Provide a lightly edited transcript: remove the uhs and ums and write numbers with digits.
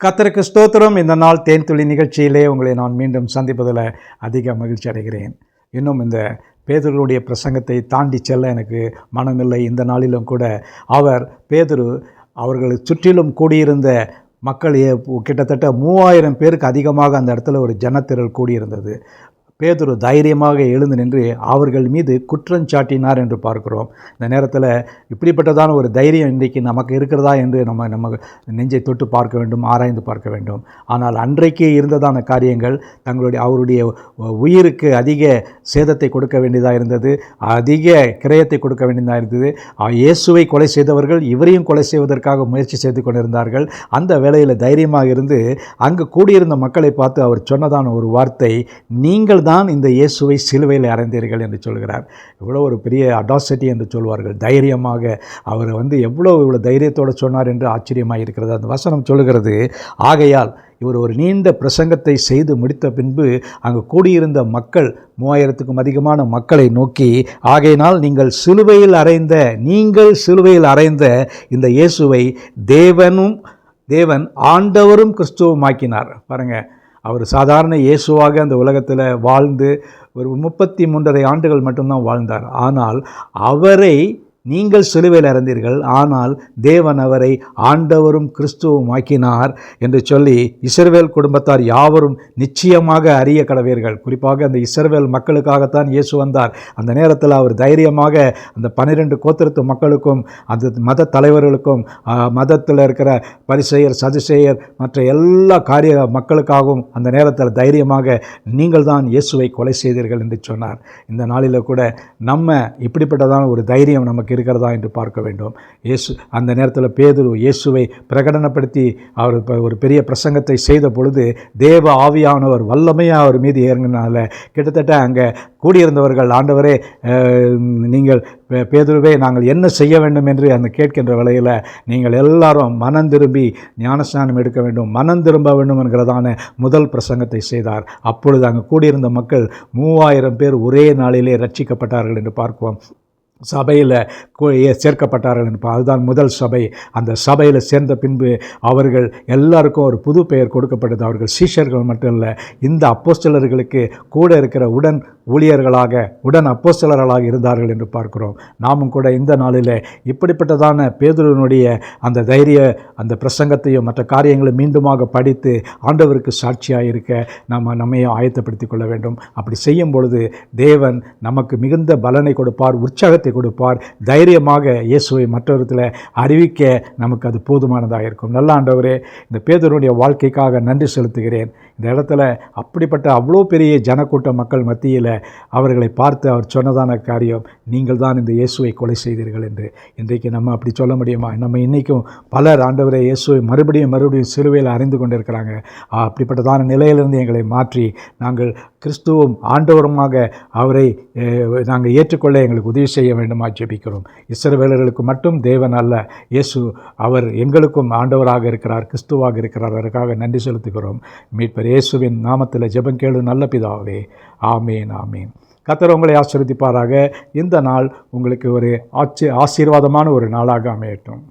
கர்த்தருக்கு ஸ்தோத்திரம். இந்த நாள் தேன்துளி நிகழ்ச்சியிலே உங்களை நான் மீண்டும் சந்திப்பதில் அதிக மகிழ்ச்சி அடைகிறேன். இன்னும் இந்த பேதுருடைய பிரசங்கத்தை தாண்டி செல்ல எனக்கு மனமில்லை. இந்த நாளிலும் கூட பேதுரு அவர்களை சுற்றிலும் கூடியிருந்த மக்கள் கிட்டத்தட்ட 3000 பேருக்கு அதிகமாக அந்த இடத்துல ஒரு ஜனத்திரள் கூடியிருந்தது. பேதுரு தைரியமாக எழுந்து நின்று அவர்கள் மீது குற்றஞ்சாட்டினார் என்று பார்க்கிறோம். இந்த நேரத்தில் இப்படிப்பட்டதான ஒரு தைரியம் இன்றைக்கு நமக்கு இருக்கிறதா என்று நம்ம நெஞ்சை தொட்டு பார்க்க வேண்டும், ஆராய்ந்து பார்க்க வேண்டும். ஆனால் அன்றைக்கு இருந்ததான காரியங்கள் அவருடைய உயிருக்கு அதிக சேதத்தை கொடுக்க வேண்டியதாக இருந்தது, அதிக கிரயத்தை கொடுக்க வேண்டியதாக இருந்தது. இயேசுவை கொலை செய்தவர்கள் இவரையும் கொலை செய்வதற்காக முயற்சி செய்து கொண்டிருந்தார்கள். அந்த வேளையில் தைரியமாக இருந்து அங்கு கூடியிருந்த மக்களை பார்த்து அவர் சொன்னதான ஒரு வார்த்தை, நீங்கள் தான் இந்த இயேசுவை சிலுவையில் அறைந்தீர்கள் என்று சொல்கிறார். இவ்வளோ ஒரு பெரிய அடாசிட்டி என்று சொல்வார்கள். தைரியமாக அவர் இவ்வளோ தைரியத்தோடு சொன்னார் என்று ஆச்சரியமாக இருக்கிறது. அந்த வசனம் சொல்லுகிறது, ஆகையால் இவர் ஒரு நீண்ட பிரசங்கத்தை செய்து முடித்த பின்பு அங்கு கூடியிருந்த மக்கள் 3000க்கும் அதிகமான மக்களை நோக்கி, ஆகையினால் நீங்கள் சிலுவையில் அறைந்த இந்த இயேசுவை தேவன் ஆண்டவரும் கிறிஸ்துவுமாக்கினார். பாருங்கள், அவர் சாதாரண இயேசுவாக அந்த உலகத்தில் வாழ்ந்து ஒரு 33.5 ஆண்டுகள் மட்டும்தான் வாழ்ந்தார். ஆனால் அவரை நீங்கள் சிலுவையில் அறைந்தீர்கள், ஆனால் தேவன் அவரை ஆண்டவரும் கிறிஸ்துவும் ஆக்கினார் என்று சொல்லி இஸ்ரவேல் குடும்பத்தார் யாவரும் நிச்சயமாக அறிய கடவீர்கள். குறிப்பாக அந்த இஸ்ரவேல் மக்களுக்காகத்தான் இயேசு வந்தார். அந்த நேரத்தில் அவர் தைரியமாக அந்த 12 கோத்திரத்து மக்களுக்கும் அந்த மத தலைவர்களுக்கும் மதத்தில் இருக்கிற பரிசேயர் சதுசேயர் மற்ற எல்லா மக்களுக்காகவும் அந்த நேரத்தில் தைரியமாக நீங்கள் தான் இயேசுவை கொலை செய்தீர்கள் என்று சொன்னார். இந்த நாளில் கூட நம்ம இப்படிப்பட்டதான ஒரு தைரியம் நமக்கு இருக்கிறதா என்று பார்க்க வேண்டும். அந்த நேரத்தில் பேதுரு இயேசுவை பிரகடனப்படுத்தி அவர் ஒரு பெரிய பிரசங்கத்தை செய்த பொழுது தேவ ஆவியானவர் வல்லமையாக அவர் மீது இறங்கினால கிட்டத்தட்ட அங்கே கூடியிருந்தவர்கள், ஆண்டவரே நீங்கள் பேதுருவே நாங்கள் என்ன செய்ய வேண்டும் என்று அந்த கேட்கின்ற வேளையில் நீங்கள் எல்லாரும் மனம் திரும்பி ஞானஸ்நானம் எடுக்க வேண்டும், மனம் திரும்ப வேண்டும் என்கிறதான முதல் பிரசங்கத்தை செய்தார். அப்பொழுது அங்கே கூடியிருந்த மக்கள் 3000 பேர் ஒரே நாளிலே ரட்சிக்கப்பட்டார்கள் என்று பார்க்குவோம். சபையில் சேர்க்கப்பட்டார்கள் என்பது அதுதான் முதல் சபை. அந்த சபையில் சேர்ந்த பின்பு அவர்கள் எல்லாருக்கும் ஒரு புது பெயர் கொடுக்கப்பட்டது. அவர்கள் சீஷர்கள் மட்டும் இல்லை, இந்த அப்போஸ்தலர்களுக்கு கூட இருக்கிற உடன் ஊழியர்களாக உடன் அப்போஸ்தலர்களாக இருந்தார்கள் என்று பார்க்கிறோம். நாமும் கூட இந்த நாளில் இப்படிப்பட்டதான பேதுருவினுடைய அந்த அந்த பிரசங்கத்தையும் மற்ற காரியங்களை மீண்டுமாக படித்து ஆண்டவருக்கு சாட்சியாக இருக்க நம்மையும் ஆயத்தப்படுத்தி கொள்ள வேண்டும். அப்படி செய்யும் பொழுது தேவன் நமக்கு மிகுந்த பலனை கொடுப்பார், உற்சாகத்தை கொடுப்பார். தைரியமாக இயேசுவை மற்றவர்களை அறிவிக்க நமக்கு அது போதுமானதாக இருக்கும். நல்ல ஆண்டவரே, இந்த பேதுருடைய வாழ்க்கைக்காக நன்றி செலுத்துகிறேன். இந்த இடத்துல அப்படிப்பட்ட அவ்வளோ பெரிய ஜனக்கூட்ட மக்கள் மத்தியில் அவர்களை பார்த்து அவர் சொன்னதான காரியம், நீங்கள் தான் இந்த இயேசுவை கொலை செய்தீர்கள் என்று. இன்றைக்கு நம்ம அப்படி சொல்ல முடியுமா? நம்ம இன்றைக்கும் பலர் ஆண்டவரை இயேசுவை மறுபடியும் சிலுவையில் அறிந்து கொண்டிருக்கிறாங்க. அப்படிப்பட்டதான நிலையிலிருந்து எங்களை மாற்றி நாங்கள் கிறிஸ்துவும் ஆண்டவருமாக அவரை நாங்கள் ஏற்றுக்கொள்ள எங்களுக்கு உதவி செய்ய வேண்டுமா ஜெபிக்கிறோம். இஸ்ரவேலர்களுக்கு மட்டும் தேவன் அல்ல, இயேசு அவர் எங்களுக்கும் ஆண்டவராக இருக்கிறார், கிறிஸ்துவாக இருக்கிறார். அதற்காக நன்றி செலுத்துகிறோம். மீட்பர் இயேசுவின் நாமத்தில் ஜெபம் கேளு நல்ல பிதாவே. ஆமேன், ஆமேன். கர்த்தர் உங்களை ஆசீர்வதிப்பாராக. இந்த நாள் உங்களுக்கு ஒரு ஆசீர்வாதமான ஒரு நாளாக அமையட்டும்.